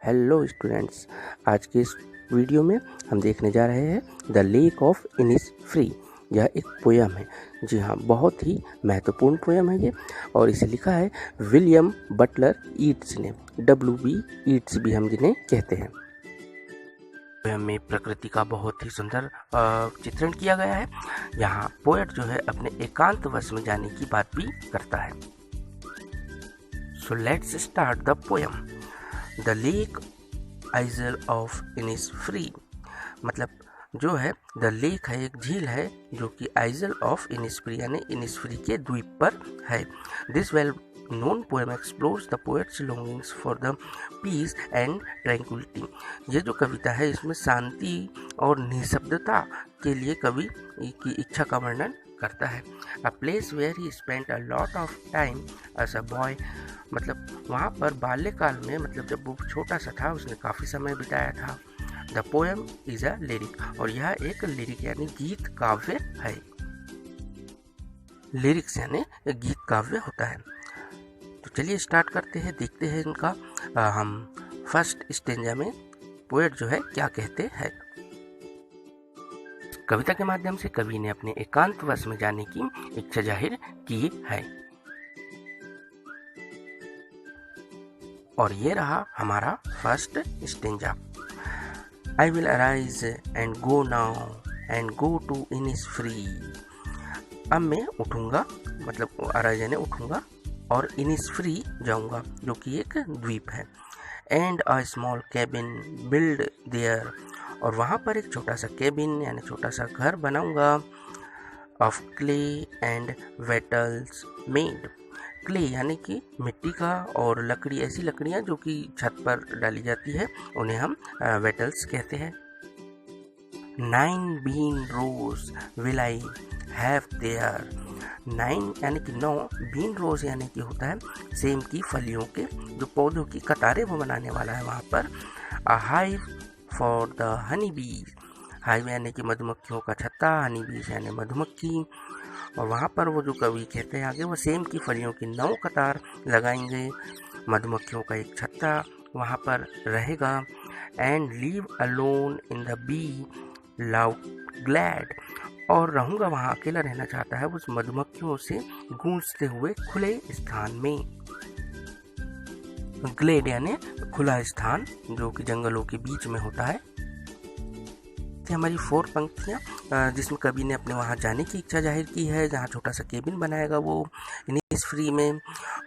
Hello students, आज के इस वीडियो में हम देखने जा रहे हैं द लेक ऑफ इनिसफ्री। यह एक पोयम है। जी हाँ, बहुत ही महत्वपूर्ण पोयम है ये, और इसे लिखा है विलियम बटलर ईट्स ने। WB ईट्स भी हम जिन्हें कहते हैं। पोयम में प्रकृति का बहुत ही सुंदर चित्रण किया गया है। यहाँ पोएट जो है अपने एकांतवश में जाने की बात भी करता है। So let's start the poem. The lake isle of Innisfree, मतलब जो है द लेक है, एक झील है जो कि आइजल ऑफ इनिसफ्री यानी इनिसफ्री के द्वीप पर है। This well known poem explores the poet's longings for the peace and tranquility. ये जो कविता है इसमें शांति और निःशब्दता के लिए कवि की इच्छा का वर्णन करता है। A place where he spent a lot of time as a boy, मतलब वहाँ पर बाल्यकाल में, मतलब जब वो छोटा सा था उसने काफ़ी समय बिताया था। The poem is a lyric, और यह एक लिरिक यानी गीत काव्य है। लिरिक्स यानी एक गीत काव्य होता है। तो चलिए स्टार्ट करते हैं, देखते हैं इनका हम फर्स्ट स्टेंजा में पोएट जो है क्या कहते हैं। कविता के माध्यम से कवि ने अपने एकांतवश में जाने की इच्छा जाहिर की है। और ये रहा हमारा first stanza. I will arise and go now and go to Innisfree. अब मैं उठूंगा, मतलब अराइज यानी उठूंगा, और इनिसफ्री जाऊंगा जो कि एक द्वीप है। And a small cabin build their, और वहाँ पर एक छोटा सा कैबिन यानी छोटा सा घर बनाऊंगा। Of clay and wattles made, clay यानी कि मिट्टी का, और लकड़ी, ऐसी लकड़ियाँ जो कि छत पर डाली जाती है उन्हें हम वेटल्स कहते हैं। 9 bean rows will I have there. 9 यानी कि 9, बीन रोज यानी कि होता है सेम की फलियों के जो पौधों की कतारें वो बनाने वाला है वहाँ पर। अ हाइव फॉर द हनी बीज, हाइव यानी कि मधुमक्खियों का छत्ता, हनी बीज यानी मधुमक्खी। और वहाँ पर वो जो कवि कहते हैं आगे, वो सेम की फलियों की 9 कतार लगाएंगे, मधुमक्खियों का एक छत्ता वहाँ पर रहेगा। And leave alone in the be loud glad, और रहूँगा वहाँ, अकेला रहना चाहता है उस मधुमक्खियों से गूंजते हुए खुले स्थान में। ग्लेड यानी खुला स्थान जो कि जंगलों के बीच में होता है। हमारी 4 पंक्तियाँ जिसमें कवि ने अपने वहाँ जाने की इच्छा जाहिर की है, जहाँ छोटा सा केबिन बनाएगा वो इनिसफ्री में,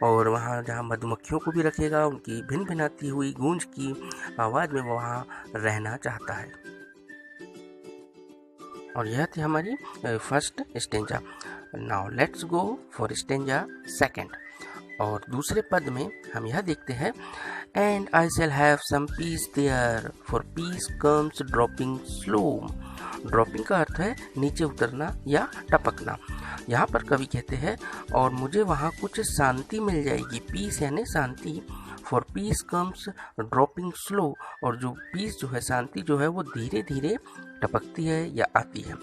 और वहाँ जहाँ मधुमक्खियों को भी रखेगा, उनकी भिन भिनाती हुई गूंज की आवाज़ में वो वहाँ रहना चाहता है। और यह थी हमारी first stanza. Now let's go for stanza second. और दूसरे पद में हम यह देखते हैं, and I shall have some peace there, for peace comes dropping slow. Dropping का अर्थ है नीचे उतरना या टपकना। यहाँ पर कवि कहते हैं और मुझे वहाँ कुछ शांति मिल जाएगी। पीस यानी शांति, for peace comes dropping slow, और जो पीस जो है, शांति जो है, वो धीरे धीरे टपकती है या आती है।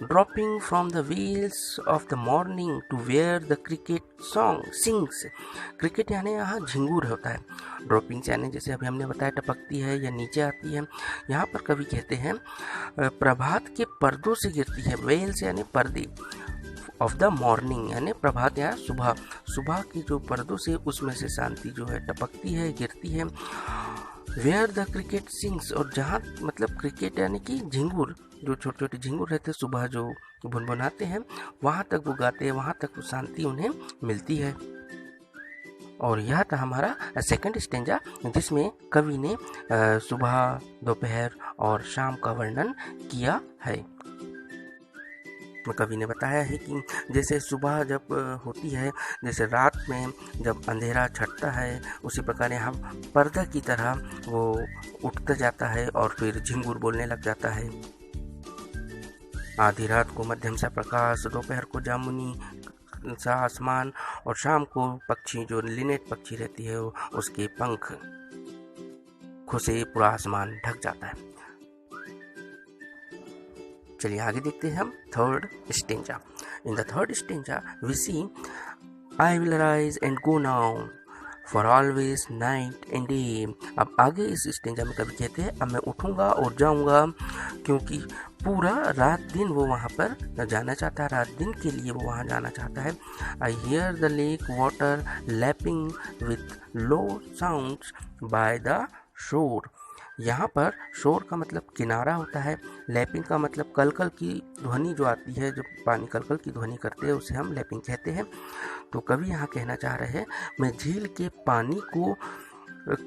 Dropping from the wheels of the morning to where the cricket song sings. Cricket यानी यहाँ झिंगूर होता है। ड्रॉपिंग यानी जैसे अभी हमने बताया टपकती है या नीचे आती है। यहाँ पर कवि कहते हैं प्रभात के पर्दों से गिरती है। वेल्स यानी पर्दे, ऑफ द मॉर्निंग यानी प्रभात या सुबह, सुबह के जो पर्दों से उसमें से शांति जो है टपकती है, गिरती है। वेयर द क्रिकेट सिंग्स, और जहाँ, मतलब क्रिकेट यानी कि झिंगुर, जो छोटे छोटे झिंगुर रहते हैं सुबह जो भुनभुनाते हैं, वहाँ तक वो गाते हैं, वहाँ तक वो शांति उन्हें मिलती है। और यह था हमारा सेकंड स्टेंजा जिसमें कवि ने सुबह, दोपहर और शाम का वर्णन किया है। कवि ने बताया है कि जैसे सुबह जब होती है, जैसे रात में जब अंधेरा छटता है, उसी प्रकार यहाँ पर्दा की तरह वो उठता जाता है और फिर झिंगुर बोलने लग जाता है। आधी रात को मध्यम सा प्रकाश, दोपहर को जामुनी सा आसमान, और शाम को पक्षी जो लिनेट पक्षी रहती है उसके पंख से पूरा आसमान ढक जाता है। चलिए आगे देखते हैं हम third stanza. In the third stanza we see I will rise and go now for always night and day। अब आगे इस स्टेंजा में कवि कहते हैं अब मैं उठूंगा और जाऊंगा, क्योंकि पूरा रात दिन वो वहाँ पर जाना चाहता है, रात दिन के लिए वो वहाँ जाना चाहता है। I hear the lake water lapping with low sounds by the shore. यहाँ पर शोर का मतलब किनारा होता है, लैपिंग का मतलब कलकल की ध्वनि जो आती है, जब पानी कलकल की ध्वनि करते हैं उसे हम लैपिंग कहते हैं। तो कवि यहाँ कहना चाह रहे हैं मैं झील के पानी को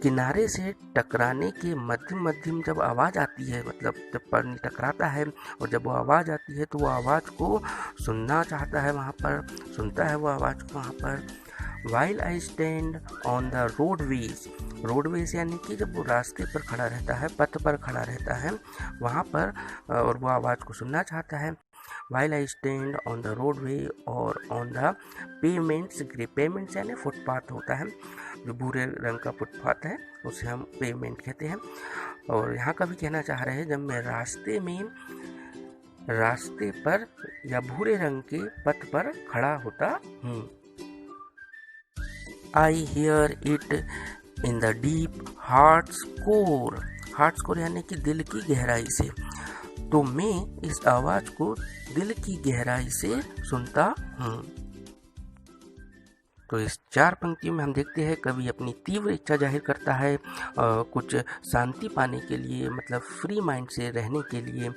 किनारे से टकराने के मध्यम मध्यम जब आवाज़ आती है, मतलब जब पानी टकराता है और जब वो आवाज़ आती है तो वो आवाज़ को सुनना चाहता है, वहाँ पर सुनता है वो आवाज़ को वहाँ पर। While I stand on the roadways, roadways यानी कि जब वो रास्ते पर खड़ा रहता है, पथ पर खड़ा रहता है वहाँ पर, और वो आवाज़ को सुनना चाहता है। While I stand on the roadway और on the pavements, पेमेंट्स यानी फुटपाथ होता है, जो भूरे रंग का फुटपाथ है उसे हम पेमेंट कहते हैं। और यहाँ का भी कहना चाह रहे हैं जब मैं रास्ते पर या भूरे रंग के पथ पर खड़ा होता हूँ। I hear it in the deep heart's core, hearts core यानी कि दिल की गहराई से। तो मैं इस आवाज़ को दिल की गहराई से सुनता हूँ। तो इस 4 पंक्तियों में हम देखते हैं कवि अपनी तीव्र इच्छा जाहिर करता है कुछ शांति पाने के लिए, मतलब फ्री माइंड से रहने के लिए।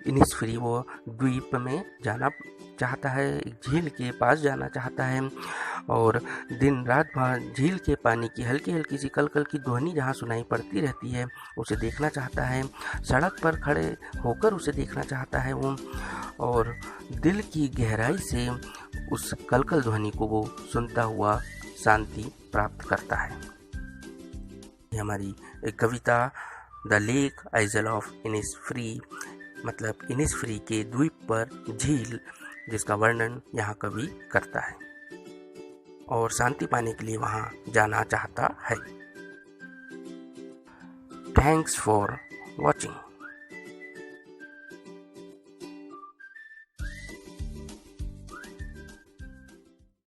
इनिसफ्री वो द्वीप में जाना चाहता है, एक झील के पास जाना चाहता है और दिन रात वहाँ झील के पानी की हल्की हल्की सी कलकल की ध्वनि जहाँ सुनाई पड़ती रहती है उसे देखना चाहता है, सड़क पर खड़े होकर उसे देखना चाहता है वो, और दिल की गहराई से उस कलकल ध्वनि को वो सुनता हुआ शांति प्राप्त करता है। ये हमारी एक कविता the lake isle of Innisfree, मतलब इनिसफ्री के द्वीप पर झील, जिसका वर्णन यहाँ कवि करता है और शांति पाने के लिए वहाँ जाना चाहता है। Thanks for watching.